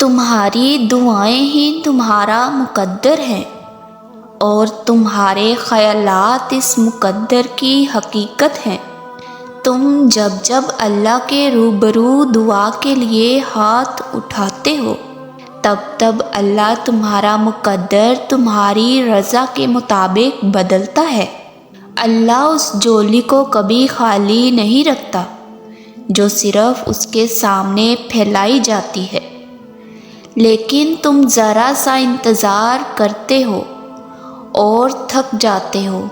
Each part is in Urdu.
تمہاری دعائیں ہی تمہارا مقدر ہیں، اور تمہارے خیالات اس مقدر کی حقیقت ہیں۔ تم جب جب اللہ کے روبرو دعا کے لیے ہاتھ اٹھاتے ہو، تب تب اللہ تمہارا مقدر تمہاری رضا کے مطابق بدلتا ہے۔ اللہ اس جھولی کو کبھی خالی نہیں رکھتا جو صرف اس کے سامنے پھیلائی جاتی ہے، لیکن تم ذرا سا انتظار کرتے ہو اور تھک جاتے ہو،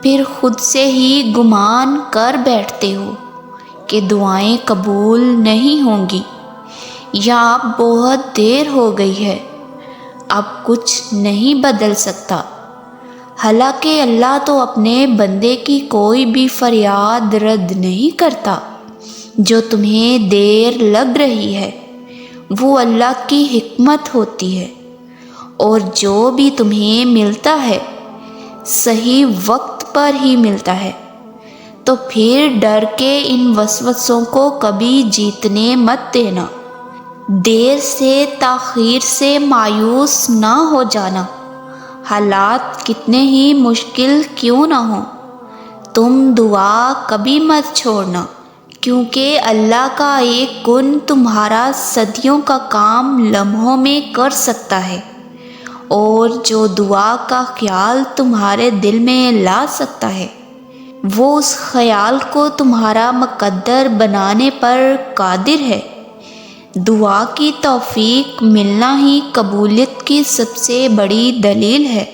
پھر خود سے ہی گمان کر بیٹھتے ہو کہ دعائیں قبول نہیں ہوں گی، یا اب بہت دیر ہو گئی ہے، اب کچھ نہیں بدل سکتا۔ حالانکہ اللہ تو اپنے بندے کی کوئی بھی فریاد رد نہیں کرتا۔ جو تمہیں دیر لگ رہی ہے وہ اللہ کی حکمت ہوتی ہے، اور جو بھی تمہیں ملتا ہے صحیح وقت پر ہی ملتا ہے۔ تو پھر ڈر کے ان وسوسوں کو کبھی جیتنے مت دینا۔ دیر سے تاخیر سے مایوس نہ ہو جانا، حالات کتنے ہی مشکل کیوں نہ ہوں، تم دعا کبھی مت چھوڑنا، کیونکہ اللہ کا ایک گن تمہارا صدیوں کا کام لمحوں میں کر سکتا ہے، اور جو دعا کا خیال تمہارے دل میں لا سکتا ہے وہ اس خیال کو تمہارا مقدر بنانے پر قادر ہے۔ دعا کی توفیق ملنا ہی قبولیت کی سب سے بڑی دلیل ہے۔